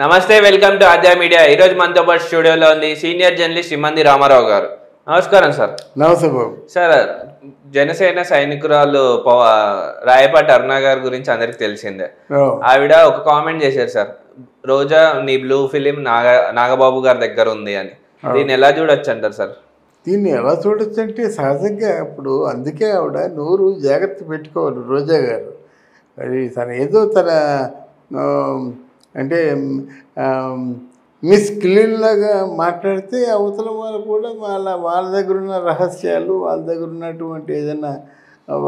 నమస్తే, welcome to Aadya media. ఈరోజు మనతో పాటు స్టూడియోలో ఉంది సీనియర్ జర్నలిస్ట్ ఇమ్మంది రామారావు గారు. నమస్కారం సార్. నమస్తే బాబు. సార్, జనసేన సైనికురాలు రాయపాటి అరుణ గారి గురించి అందరికి తెలిసిందే. ఆవిడ ఒక కామెంట్ చేశారు సార్, రోజా నీ బ్లూ ఫిలిం నాగబాబు గారి దగ్గర ఉంది అని. దీన్ని ఎలా చూడొచ్చు అంటారు సార్? దీన్ని ఎలా చూడొచ్చు అంటే సహజంగా ఇప్పుడు అందుకే ఆవిడ నోరు జాగ్రత్త పెట్టుకోవాలి రోజా గారు. అది ఏదో తన అంటే మిస్ క్లీన్ లాగా మాట్లాడితే అవతల వాళ్ళు కూడా వాళ్ళ దగ్గర ఉన్న రహస్యాలు, వాళ్ళ దగ్గర ఉన్నటువంటి ఏదైనా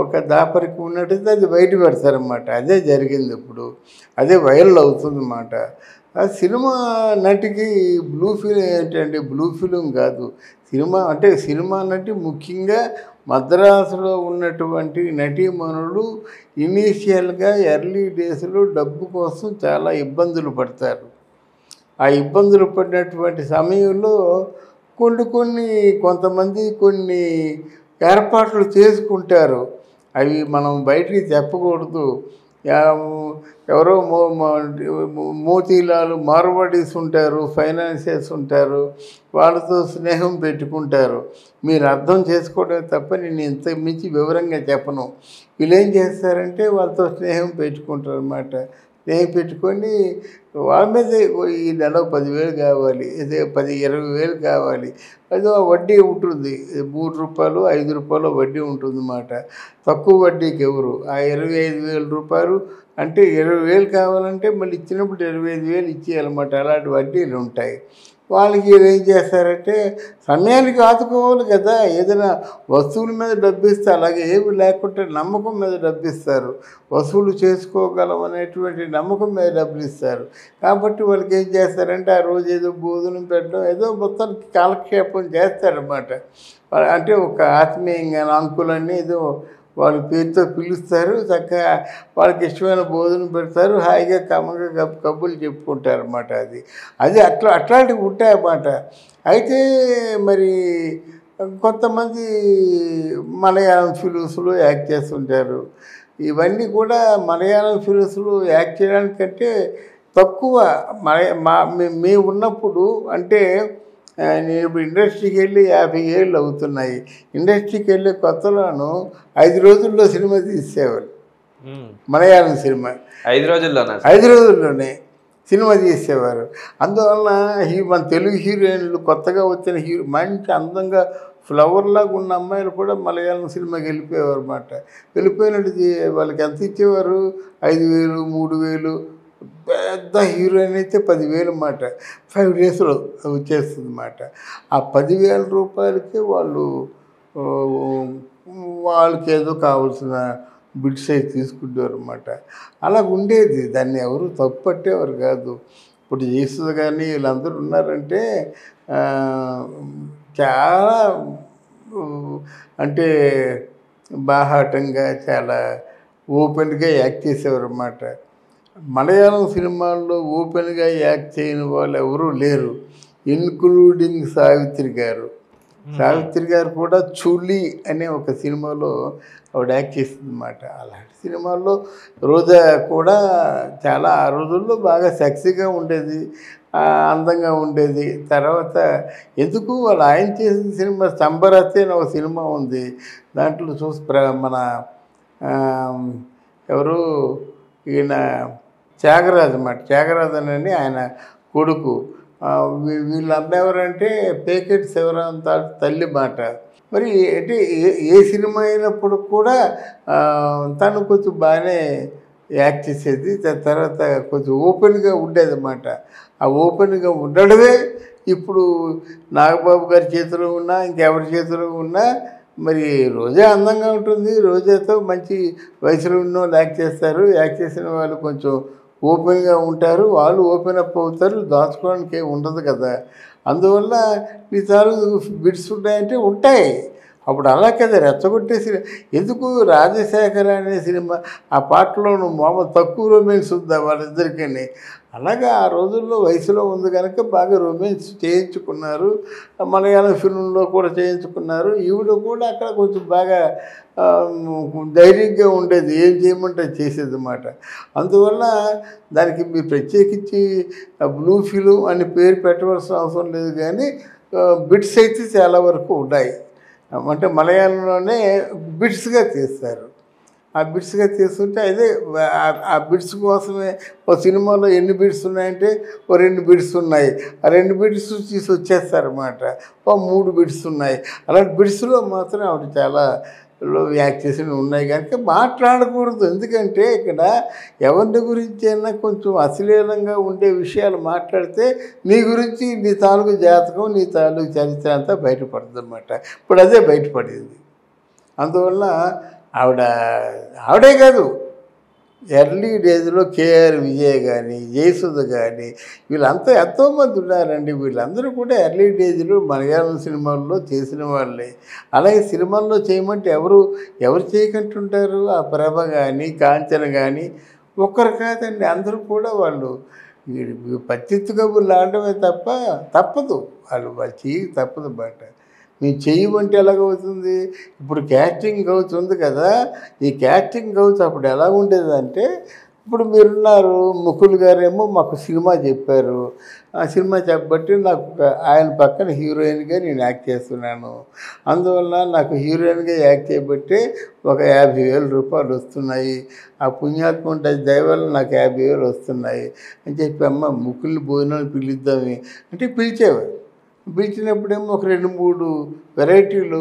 ఒక దాపరికి ఉన్నట్టయితే అది బయట పెడతారన్నమాట. అదే జరిగింది. ఇప్పుడు అదే వైరల్ అవుతుందన్నమాట. ఆ సినిమా నటికి బ్లూ ఫిలిం ఏంటంటే బ్లూ ఫిలిం కాదు. సినిమా నటి ముఖ్యంగా మద్రాసులో ఉన్నటువంటి నటీమణులు ఇనీషియల్గా ఎర్లీ డేస్లో డబ్బు కోసం చాలా ఇబ్బందులు పడతారు. ఆ ఇబ్బందులు పడినటువంటి సమయంలో కొంతమంది కొన్ని ఏర్పాట్లు చేసుకుంటారు. అవి మనం బయటికి చెప్పకూడదు. ఎవరో మోతీలాలు మార్వాడీస్ ఉంటారు, ఫైనాన్షియర్స్ ఉంటారు, వాళ్ళతో స్నేహం పెట్టుకుంటారు. మీరు అర్థం చేసుకోవడం తప్ప నేను ఇంత మించి వివరంగా చెప్పను. వీళ్ళు ఏం చేస్తారంటే వాళ్ళతో స్నేహం పెట్టుకుంటారు అన్నమాట. స్నేహం పెట్టుకొని వాళ్ళ మీద ఈ నెల 10,000 కావాలి, ఇదే 20,000 కావాలి. అదో వడ్డీ ఉంటుంది, 3 రూపాయలు 5 రూపాయలు వడ్డీ ఉంటుంది అన్నమాట. తక్కువ వడ్డీకి ఎవరు ఆ 25,000 రూపాయలు అంటే 20,000 కావాలంటే మళ్ళీ ఇచ్చినప్పుడు 25,000 ఇచ్చేయాలన్నమాట. అలాంటి వడ్డీలు ఉంటాయి. వాళ్ళకి ఏం చేస్తారంటే సమయానికి ఆదుకోవాలి కదా. ఏదైనా వస్తువుల మీద డబ్బిస్తే అలాగే ఏమి లేకుంటే నమ్మకం మీద డబ్బిస్తారు. వసూలు చేసుకోగలం అనేటువంటి నమ్మకం మీద డబ్బులు ఇస్తారు. కాబట్టి వాళ్ళకి ఏం చేస్తారంటే ఆ రోజు ఏదో భోజనం పెట్టడం, ఏదో మొత్తానికి కాలక్షేపం చేస్తారన్నమాట. అంటే ఒక ఆత్మీయంగా అంకులన్నీ ఏదో వాళ్ళ పేరుతో పిలుస్తారు. చక్కగా వాళ్ళకి ఇష్టమైన భోజనం పెడతారు. హాయిగా కమ్మగా కబుర్లు చెప్పుకుంటారు అన్నమాట. అది అట్లాంటివి ఉంటాయన్నమాట. అయితే మరి కొంతమంది మలయాళం ఫిలిమ్స్లో యాక్ట్ చేస్తుంటారు. ఇవన్నీ కూడా మలయాళం ఫిలిమ్స్లో యాక్ట్ చేయడానికంటే తక్కువ. మేము ఉన్నప్పుడు అంటే నేను ఇప్పుడు ఇండస్ట్రీకి వెళ్ళి 50 ఏళ్ళు అవుతున్నాయి. ఇండస్ట్రీకి వెళ్ళే కొత్తలోనూ 5 రోజుల్లో సినిమా తీసేవాళ్ళు. మలయాళం సినిమా 5 రోజుల్లోనే సినిమా తీసేవారు. అందువలన మన తెలుగు హీరోయిన్లు కొత్తగా వచ్చిన మంచి అందంగా ఫ్లవర్ లాగా ఉన్న అమ్మాయిలు కూడా మలయాళం సినిమాకి వెళ్ళిపోయేవారు అన్నమాట. వెళ్ళిపోయినట్టు వాళ్ళకి ఎంత ఇచ్చేవారు? 5,000 3,000. పెద్ద హీరోయిన్ అయితే 10,000 అన్నమాట. 5 డేస్లో వచ్చేస్తుంది అన్నమాట. ఆ 10,000 రూపాయలకి వాళ్ళకి ఏదో కావాల్సిన బిడ్స్ అయితే తీసుకుంటారు అన్నమాట. అలా ఉండేది. దాన్ని ఎవరు తప్పు పట్టేవారు కాదు. ఇప్పుడు జేసుద కానీ వీళ్ళందరూ ఉన్నారంటే చాలా అంటే బాహాటంగా చాలా ఓపెన్గా యాక్ట్ చేసేవారు అన్నమాట. మలయాళం సినిమాల్లో ఓపెన్గా యాక్ట్ చేయని వాళ్ళు ఎవరూ లేరు, ఇన్క్లూడింగ్ సావిత్రి గారు. సావిత్రి గారు కూడా చులి అనే ఒక సినిమాలో ఆవిడ యాక్ట్ చేసింది అన్నమాట. అలాంటి సినిమాల్లో రోజా కూడా చాలా ఆ రోజుల్లో బాగా సెక్సీగా ఉండేది, అందంగా ఉండేది. తర్వాత ఎందుకు వాళ్ళు ఆయన చేసిన సినిమా సంబరతే అని ఒక సినిమా ఉంది. దాంట్లో మన ఎవరు ఈయన త్యాగరాజు అన్నమాట. త్యాగరాజన్ అని ఆయన కొడుకు. వీళ్ళు అమ్మాయి పేకెట్ శివరాం తల్లి మాట. మరి అంటే ఏ సినిమా అయినప్పుడు కూడా తను కొంచెం బాగానే యాక్ట్ చేసేది. తర్వాత కొంచెం ఓపెన్గా ఉండేదన్నమాట. ఆ ఓపెన్గా ఉండడమే ఇప్పుడు నాగబాబు గారి చేతిలో ఉన్నా ఇంకెవరి చేతిలో ఉన్నా మరి రోజా అందంగా ఉంటుంది. రోజాతో మంచి వయసులో ఉన్న వాళ్ళు యాక్ట్ చేస్తారు. యాక్ట్ చేసిన వాళ్ళు కొంచెం ఓపెన్గా ఉంటారు. వాళ్ళు ఓపెన్ అప్ అవుతారు. దాచుకోవడానికి ఏమి ఉండదు కదా. అందువల్ల ఈ సార్లు బిడ్స్ ఉంటాయంటే ఉంటాయి. అప్పుడు అలా కదా రెచ్చగొట్టేసి ఎందుకు రాజశేఖర అనే సినిమా ఆ పాటలోను మామూలు తక్కువ రొమాన్స్ ఉందా వాళ్ళిద్దరికీ. అలాగా ఆ రోజుల్లో వయసులో ఉంది కనుక బాగా రొమాన్స్ చేయించుకున్నారు. మలయాళం ఫిల్మ్లో కూడా చేయించుకున్నారు. ఈవిడ కూడా అక్కడ కొంచెం బాగా ధైర్యంగా ఉండేది, ఏం చేయమంటే చేసేది అన్నమాట. అందువల్ల దానికి మీరు ప్రత్యేకించి బ్లూ ఫిలిం అని పేరు పెట్టవలసిన అవసరం లేదు. కానీ బిట్స్ అయితే చాలా వరకు ఉన్నాయి. అంటే మలయాళంలోనే బిట్స్గా తీస్తారు. ఆ బిట్స్గా తీస్తుంటే అదే ఆ బిట్స్ కోసమే ఓ సినిమాలో ఎన్ని బిట్స్ ఉన్నాయంటే ఓ 2 బిట్స్ ఉన్నాయి, ఆ 2 బిట్స్ తీసి వచ్చేస్తారన్నమాట. ఓ 3 బిట్స్ ఉన్నాయి. అలాంటి బిట్స్లో మాత్రం ఆవిడ చాలా యాక్ట్ చేసి ఉన్నాయి కనుక మాట్లాడకూడదు. ఎందుకంటే ఇక్కడ ఎవరి గురించి అయినా కొంచెం అశ్లీలంగా ఉండే విషయాలు మాట్లాడితే నీ గురించి, నీ తాలూకు జాతకం, నీ తాలూకు చరిత్ర అంతా బయటపడుతుంది అన్నమాట. ఇప్పుడు అదే బయటపడింది. అందువల్ల ఆవిడే కాదు, ఎర్లీ డేస్లో కేఆర్ విజయ్ కానీ, జయసుధ కానీ, వీళ్ళంతా ఎంతోమంది ఉన్నారండి. వీళ్ళందరూ కూడా ఎర్లీ డేస్లో మలయాళం సినిమాల్లో చేసిన వాళ్ళే. అలాగే సినిమాల్లో చేయమంటే ఎవరు చేయకుంటుంటారు? ఆ ప్రభ కానీ, కాంచన కానీ ఒక్కరు కాదండి, అందరూ కూడా వాళ్ళు పచ్చిత్తు కబుర్లు ఆడటమే తప్పదు. వాళ్ళు చెయ్యి తప్పదు బట్ మేము చెయ్యమంటే ఎలాగవుతుంది? ఇప్పుడు క్యాస్టింగ్ కౌచ్ ఉంది కదా, ఈ క్యాస్టింగ్ కౌచ్ అప్పుడు ఎలా ఉండేదంటే, ఇప్పుడు మీరున్నారు, ముకుల్ గారేమో మాకు సినిమా చెప్పారు. ఆ సినిమా చెప్పబట్టి నాకు ఆయన పక్కన హీరోయిన్గా నేను యాక్ట్ చేస్తున్నాను. అందువల్ల నాకు హీరోయిన్గా యాక్ట్ చేయబట్టి ఒక 50,000 రూపాయలు వస్తున్నాయి. ఆ పుణ్యాత్మ దయవల్ల నాకు 50,000 వస్తున్నాయి అని చెప్పి అమ్మ ముకుల్ని భోజనాలు పిలుద్దామని అంటే పిలిచేవారు. పిలిచినప్పుడేమో ఒక 2-3 వెరైటీలు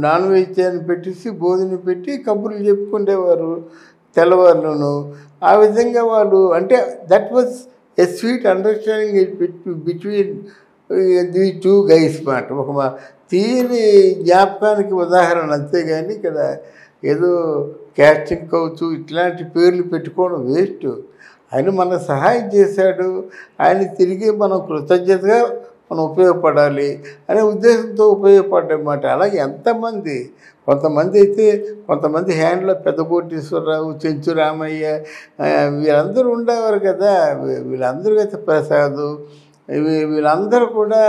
నాన్ వెజ్ అని పెట్టేసి భోజనం పెట్టి కబుర్లు చెప్పుకునేవారు తెల్లవారులను. ఆ విధంగా వాళ్ళు అంటే that was a sweet understanding between the 2 guys మాట. ఒక తీరి జ్ఞాపకానికి ఉదాహరణ, అంతేగాని ఇక్కడ ఏదో క్యాస్టింగ్ కౌచు ఇట్లాంటి పేర్లు పెట్టుకోవడం వేస్ట్. ఆయన మనకు సహాయం చేశాడు, ఆయన తిరిగి మనం కృతజ్ఞతగా మనం ఉపయోగపడాలి అనే ఉద్దేశంతో ఉపయోగపడ్డమాట. అలాగే ఎంతమంది, కొంతమంది హ్యాండ్లో పెద్ద కోటేశ్వరరావు, చెంచు రామయ్య వీళ్ళందరూ ఉండేవారు కదా. వీళ్ళందరూ అయితే ప్రసాదు వీళ్ళందరూ కూడా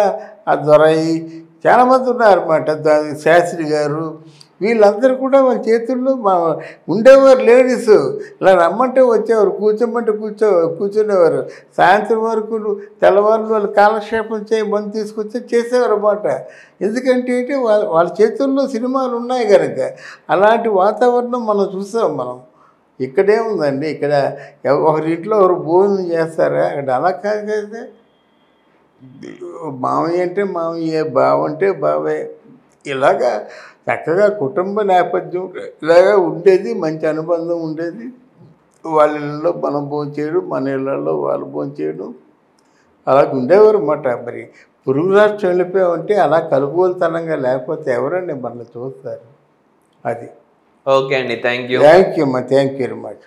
ఆ దొరయి చాలామంది ఉన్నారన్నమాట. శాస్త్రి గారు వీళ్ళందరూ కూడా వాళ్ళ చేతుల్లో ఉండేవారు. లేడీస్ ఇలా రమ్మంటే వచ్చేవారు, కూర్చోమంటే కూర్చునేవారు. సాయంత్రం వరకు తెల్లవారు వాళ్ళు కాలక్షేపం మంది తీసుకొచ్చి చేసేవారు అన్నమాట. ఎందుకంటే వాళ్ళ చేతుల్లో సినిమాలు ఉన్నాయి కనుక అలాంటి వాతావరణం మనం చూసాం. ఇక్కడేముందండి, ఇక్కడ ఒకరింట్లో ఎవరు భోజనం చేస్తారా? అక్కడ అలా కాదు కదా. మామయ్య అంటే మామయ్య, బావ అంటే బావే, ఇలాగా చక్కగా కుటుంబ నేపథ్యం ఇలాగా ఉండేది. మంచి అనుబంధం ఉండేది. వాళ్ళ ఇళ్ళలో మనం భోంచేయడం, మన ఇళ్ళల్లో వాళ్ళు భోంచేయడం అలాగ ఉండేవారు అన్నమాట. మరి పొరుగు రాష్ట్రం వెళ్ళిపోయామంటే అలా కలుపుగోలుతనంగా లేకపోతే ఎవరండి మనల్ని చూస్తారు? అది. ఓకే అండి, థ్యాంక్ యూ అమ్మా, థ్యాంక్ యూ వెరీ మచ్.